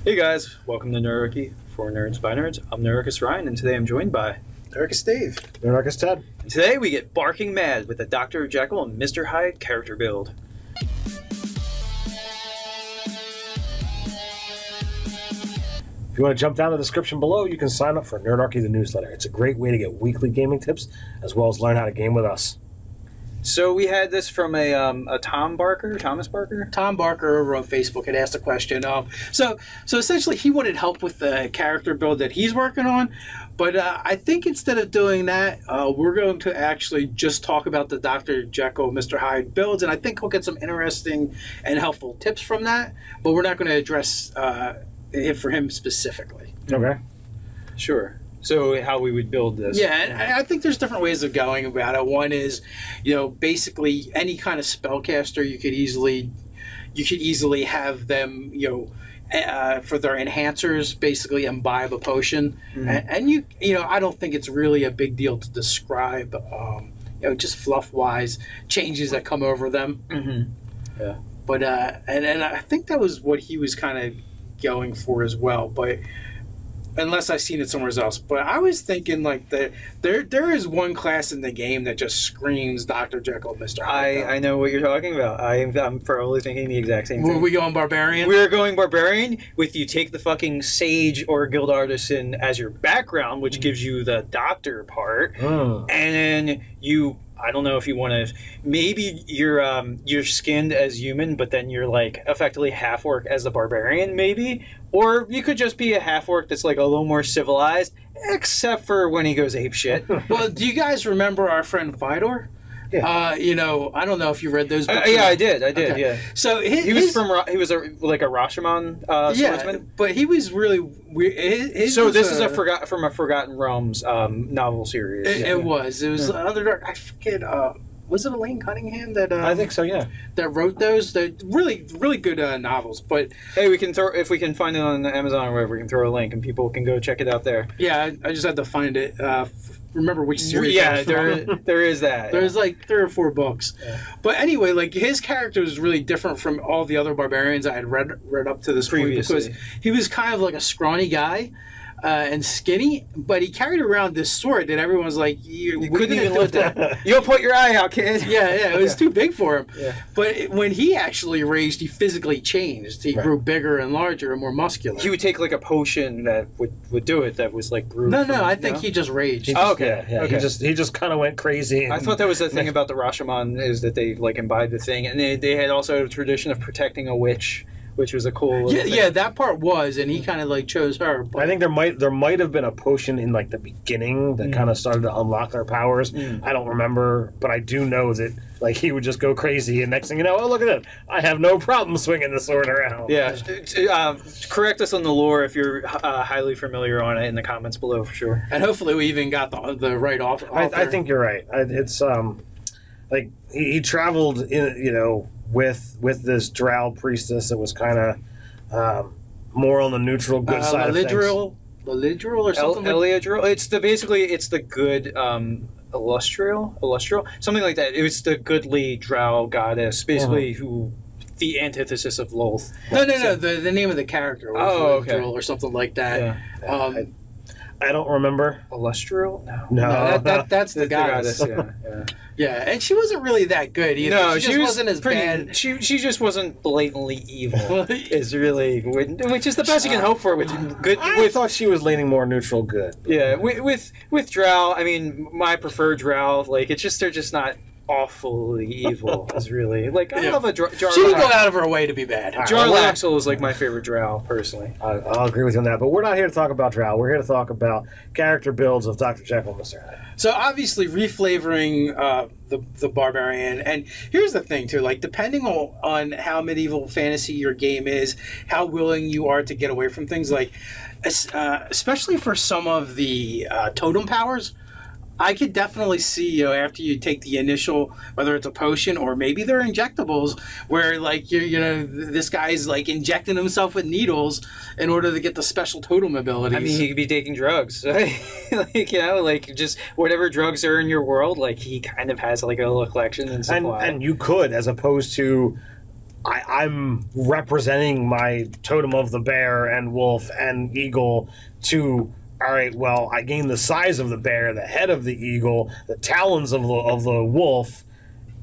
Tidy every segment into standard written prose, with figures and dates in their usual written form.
Hey guys, welcome to Nerdurkey for Nerds by Nerds. I'm Nerdurkis Ryan, and today I'm joined by Nerdurkis Dave. Nerdurkis Ted. And today we get barking mad with the Dr. Jekyll and Mr. Hyde character build. If you want to jump down the description below, you can sign up for Nerdurkey the newsletter. It's a great way to get weekly gaming tips, as well as learn how to game with us. So we had this from a Thomas Barker? Tom Barker over on Facebook had asked a question. So essentially he wanted help with the character build that he's working on, but I think instead of doing that, we're going to actually just talk about the Dr. Jekyll, Mr. Hyde builds, and I think we'll get some interesting and helpful tips from that, but we're not going to address it for him specifically. Okay. Sure. So how we would build this. Yeah, and I think there's different ways of going about it. One is, basically any kind of spellcaster you could easily have them, for their enhancers, basically imbibe a potion. Mm-hmm. And I don't think it's really a big deal to describe, just fluff-wise changes that come over them. Mm-hmm. Yeah. But and I think that was what he was kind of going for as well. But unless I've seen it somewhere else. But I was thinking like that there is one class in the game that just screams Dr. Jekyll, Mr. Hyde. I know what you're talking about. I'm probably thinking the exact same thing. Were we going barbarian? We're going barbarian with you take the fucking sage or guild artisan as your background, which gives you the doctor part. And then you, I don't know if you want to, maybe you're skinned as human, but then you're like effectively half orc as the barbarian, maybe. Or you could just be a half orc that's like a little more civilized, except for when he goes ape shit. Well, do you guys remember our friend Fidor? Yeah. I don't know if you read those books. Yeah, I did. Okay. Yeah. So he was like a Rashomon swordsman. Yeah, but he was really weird. This is from a Forgotten Realms novel series. It was Underdark. I forget. Was it Elaine Cunningham that? I think so. Yeah. That wrote those. They're really, really good novels. But hey, if we can find it on Amazon or wherever, we can throw a link and people can go check it out there. Yeah, I just had to find it. Remember which series? Yeah, there is that. There's like 3 or 4 books. Yeah. But anyway, like his character was really different from all the other barbarians I had read up to this point, because he was kind of like a scrawny guy. And skinny, but he carried around this sword that everyone's like, you couldn't even lift it. You'll put your eye out, kid. Yeah, it was too big for him. Yeah. But when he actually raged, he physically changed. He grew bigger and larger and more muscular. He would take like a potion that would do it. That was like brewed. No, I think he just raged. Okay. He just kind of went crazy. I thought that was the thing about the Rashomon, is that they like imbibed the thing, and they had also a tradition of protecting a witch, which was a cool thing. Yeah, that part was, and he kind of like chose her. But I think there might have been a potion in like the beginning that kind of started to unlock their powers. I don't remember, but I do know that like he would just go crazy, and next thing you know, oh look at that, I have no problem swinging the sword around. Yeah, correct us on the lore if you're highly familiar on it in the comments below for sure. And hopefully we even got the right author. I think you're right. It's like he traveled in with this drow priestess that was kind of more on the neutral good side of things. Belidril or something? Eliadril. It's the good Illustrial, something like that. It was the goodly drow goddess, basically who the antithesis of Lolth. No. The name of the character was Belidril or something like that. Yeah. I don't remember. Illustrial? No, that's the goddess. Yeah, and she wasn't really that good either. No, she wasn't as bad. She just wasn't blatantly evil. Is really, which is the best you can hope for with good. I thought she was leaning more neutral good. Yeah, with drow. I mean, my preferred drow. Like they're just not awfully evil. Is really like I love a Jar. She didn't go out of her way to be bad. Jarlaxle is like my favorite drow personally. I'll agree with you on that. But we're not here to talk about drow. We're here to talk about character builds of Dr. Jekyll and Mr. Hyde. So obviously reflavoring the barbarian, and here's the thing too, like depending on how medieval fantasy your game is, how willing you are to get away from things, like especially for some of the totem powers, I could definitely see, after you take the initial, whether it's a potion or maybe they're injectables, where like this guy's like injecting himself with needles in order to get the special totem abilities. I mean, he could be taking drugs, like just whatever drugs are in your world. Like he kind of has like a little collection and supply. And you could, as opposed to I'm representing my totem of the bear and wolf and eagle to, all right, well, I gain the size of the bear, the head of the eagle, the talons of the wolf,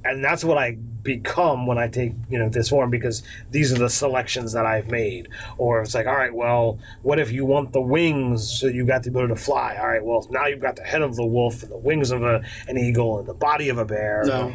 and that's what I become when I take, you know, this form, because these are the selections that I've made. Or it's like, all right, well, what if you want the wings so you got the ability to fly? All right, well, now you've got the head of the wolf and the wings of an eagle and the body of a bear. No.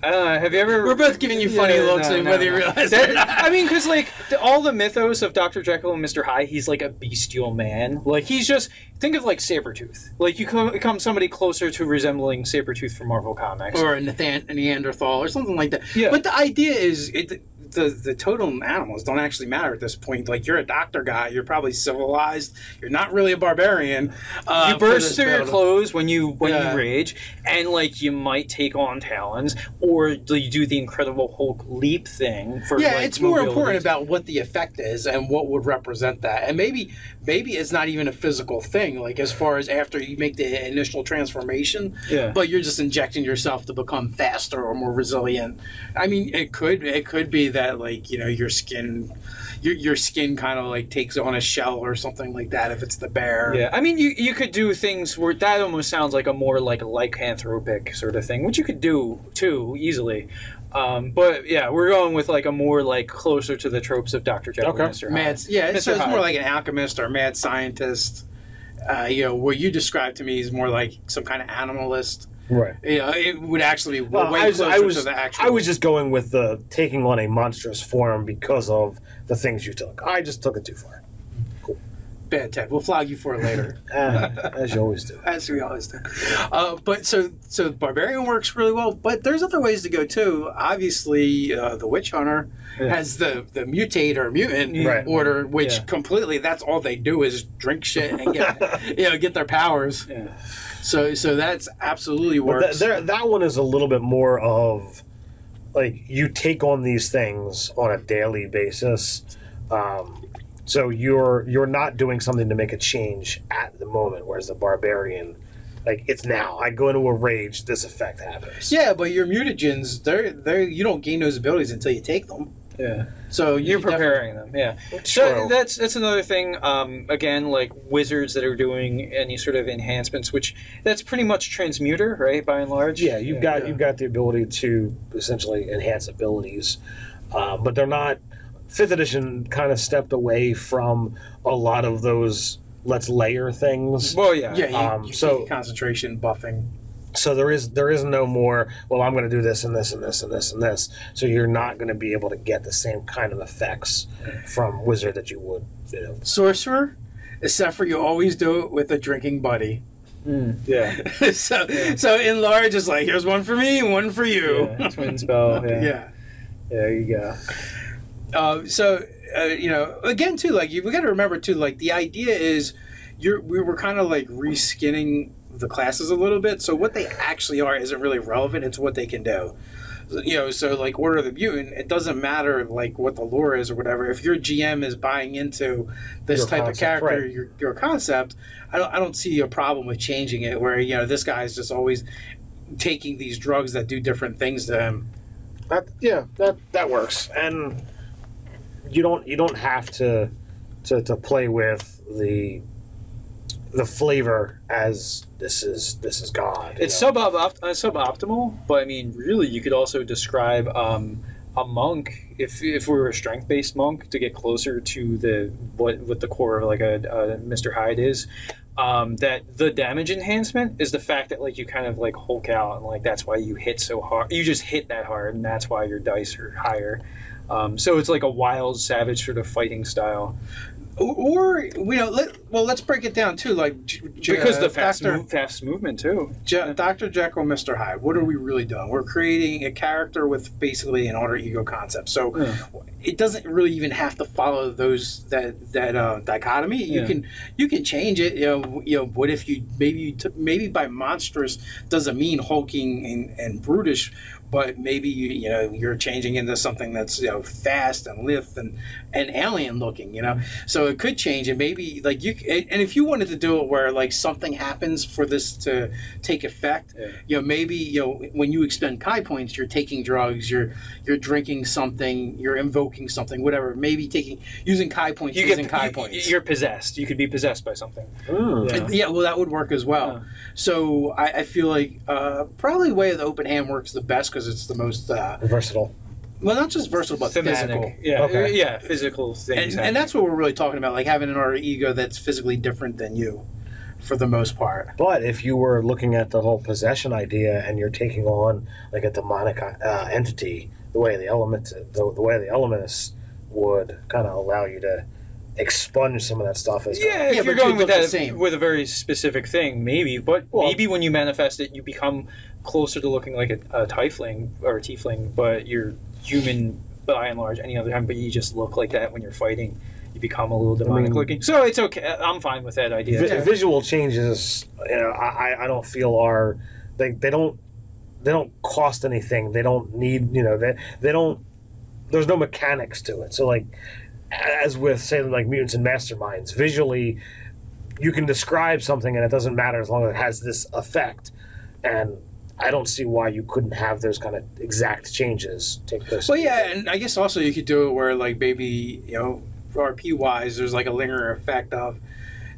Have you ever? We're both giving you funny looks, whether you realize it or not. I mean, because like all the mythos of Dr. Jekyll and Mr. Hyde, he's like a bestial man. Like he's just, think of like Sabretooth. Like you become somebody closer to resembling Sabretooth from Marvel Comics, or a Neanderthal or something like that. Yeah. But the idea is the totem animals don't actually matter at this point. Like, you're a doctor guy, you're probably civilized, you're not really a barbarian. You burst through your clothes when you rage, and like you might take on talons, or you do the Incredible Hulk leap thing for it's more important about what the effect is and what would represent that. And maybe it's not even a physical thing, like as far as after you make the initial transformation, but you're just injecting yourself to become faster or more resilient. I mean, it could be that, like, you know, your skin kind of like takes on a shell or something like that if it's the bear. Yeah, I mean, you could do things where that almost sounds like a more like lycanthropic sort of thing, which you could do too easily. But yeah, we're going with like a more like closer to the tropes of Dr. Jekyll and Mr. Hyde. So it's more like an alchemist or a mad scientist. You know, what you described to me is more like some kind of animalist. Right. You know, it would actually be way closer to the actual. I was just going with the taking on a monstrous form because of the things you took. I just took it too far. Cool. Bad, Ted. We'll flog you for it later. As you always do. As we always do. But so barbarian works really well, but there's other ways to go too. Obviously, the witch hunter has the mutate or mutant order, which completely, that's all they do is drink shit and get their powers. Yeah. So that's absolutely works. That one is a little bit more of like you take on these things on a daily basis. So you're not doing something to make a change at the moment, whereas the barbarian, like, it's now. I go into a rage, this effect happens. Yeah, but your mutagens, they you don't gain those abilities until you take them. Yeah. So you're preparing them. Yeah. So that's another thing. Again, like wizards that are doing any sort of enhancements, which that's pretty much transmuter, right? By and large. Yeah, you've got the ability to essentially enhance abilities, but they're not. 5th edition kind of stepped away from a lot of those let's layer things. Well, yeah. Yeah. So concentration buffing. So there is no more, well, I'm going to do this and this and this and this and this. So you're not going to be able to get the same kind of effects from wizard that you would, you know. Sorcerer, except for you always do it with a drinking buddy. Yeah. So in large, it's like, here's one for me, one for you. Yeah, twin spell. Yeah. There you go. You know, again, too, like, we got to remember, too, like, the idea is we were kind of like reskinning the classes a little bit, so what they actually are isn't really relevant. It's what they can do. You know, so like Order of the Mutant, it doesn't matter like what the lore is or whatever. If your GM is buying into this type of character, your concept, I don't see a problem with changing it. Where, you know, this guy's just always taking these drugs that do different things to him. That works, and you don't have to play with the flavor as this is God. It's suboptimal, but I mean, really, you could also describe a monk, if we were a strength-based monk, to get closer to what the core of like a Mr. Hyde is. That the damage enhancement is the fact that like you kind of like Hulk out, and like that's why you hit so hard. You just hit that hard, and that's why your dice are higher. So it's like a wild, savage sort of fighting style. Or, you know, let's break it down too. Like, because the fast movement too. Dr. Jekyll, Mr. Hyde. What are we really doing? We're creating a character with basically an alter ego concept. So it doesn't really even have to follow that dichotomy. You can change it. You know, what if you maybe by monstrous doesn't mean hulking and brutish, but maybe you're changing into something that's fast and lithe and alien looking, so it could change. And maybe like and if you wanted to do it where like something happens for this to take effect, maybe when you expend Kai points, you're taking drugs, you're drinking something, you're invoking something, whatever. Maybe using Kai points. You're possessed. You could be possessed by something. Yeah, well, that would work as well. So I feel like probably the way the open hand works the best because it's the most versatile. Well, not just versatile, but physical. Yeah, physical things. And that's what we're really talking about, like having an alter ego that's physically different than you, for the most part. But if you were looking at the whole possession idea and you're taking on like a demonic entity, the way the Elementalists would kind of allow you to expunge some of that stuff as well. Yeah, if you're going with that with a very specific thing, maybe. But maybe when you manifest it, you become closer to looking like a tiefling or a tiefling, but you're human by and large any other time, but you just look like that when you're fighting. You become a little demonic looking. So it's okay. I'm fine with that idea. Visual changes, I don't feel are they don't cost anything. They don't need they don't. There's no mechanics to it. So like as with say like mutants and masterminds, visually you can describe something and it doesn't matter as long as it has this effect. And I don't see why you couldn't have those kind of exact changes take place. Well, yeah, and I guess also you could do it where like maybe RP wise, there's like a lingering effect of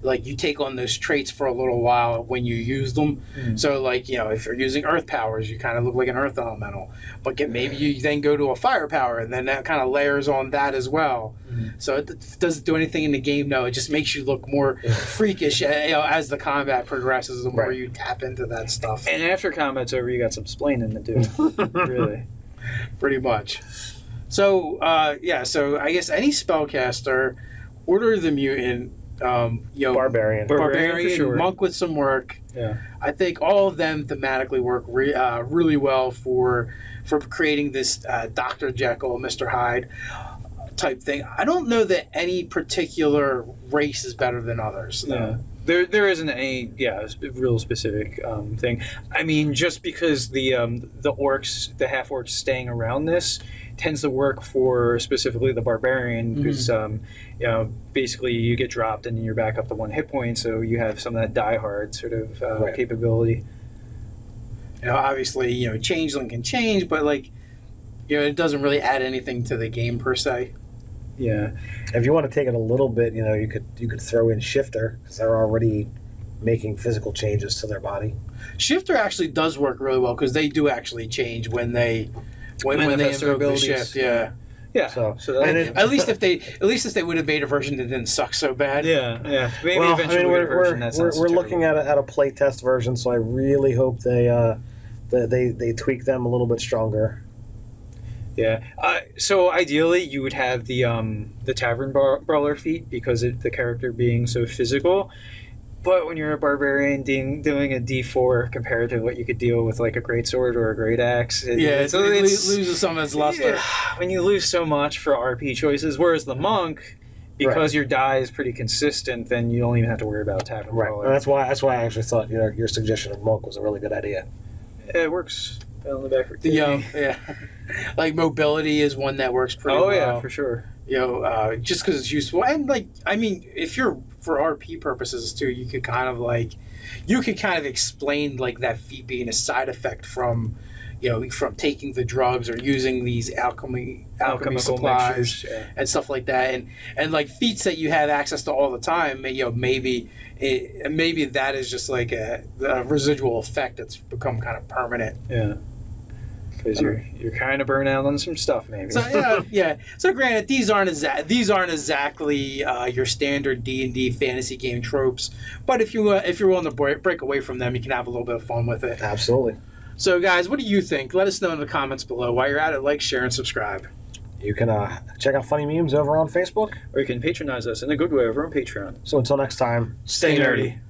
like you take on those traits for a little while when you use them. So like if you're using earth powers, you kind of look like an earth elemental, but maybe you then go to a fire power and then that kind of layers on that as well. So it doesn't do anything in the game. No, it just makes you look more freakish as the combat progresses, the more you tap into that stuff. And after combat's over, you got some splaining to do. Really, pretty much. So so I guess any spellcaster, Order of the Mutant, Barbarian for sure. Monk with some work. Yeah, I think all of them thematically work really well for creating this Dr. Jekyll, Mr. Hyde type thing. I don't know that any particular race is better than others. Yeah. There isn't any real specific thing. I mean, just because the orcs, the half orcs staying around this tends to work for specifically the barbarian because basically you get dropped and you're back up to 1 hit point, so you have some of that die hard sort of capability. Obviously, changeling can change, but like it doesn't really add anything to the game per se. Yeah. If you want to take it a little bit, you could throw in Shifter because they're already making physical changes to their body. Shifter actually does work really well because they do actually change when they invoke the shift. Yeah. Yeah. So at least if they would have made a version that didn't suck so bad. Yeah. Maybe eventually we're looking at a playtest version, so I really hope they tweak them a little bit stronger. Yeah. So ideally, you would have the tavern brawler feat because of the character being so physical. But when you're a barbarian doing a D4 compared to what you could deal with like a greatsword or a great axe, it loses some of its luster. When you lose so much for RP choices, whereas the monk, because your die is pretty consistent, then you don't even have to worry about tavern brawler. And that's why I actually thought your suggestion of monk was a really good idea. It works. On the back. Like mobility is one that works pretty well. Oh yeah, for sure. Just because it's useful, and like I mean, if you're for RP purposes too, you could kind of explain like that feat being a side effect from from taking the drugs or using these alchemy supplies and stuff like that, and like feats that you have access to all the time. Maybe that is just like a residual effect that's become kind of permanent. Yeah. Because you're kind of burnt out on some stuff, maybe. So So granted, these aren't exactly your standard D&D fantasy game tropes. But if you're willing to break away from them, you can have a little bit of fun with it. Absolutely. So guys, what do you think? Let us know in the comments below. While you're at it, like, share, and subscribe. You can check out Funny Memes over on Facebook, or you can patronize us in a good way over on Patreon. So until next time, stay nerdy.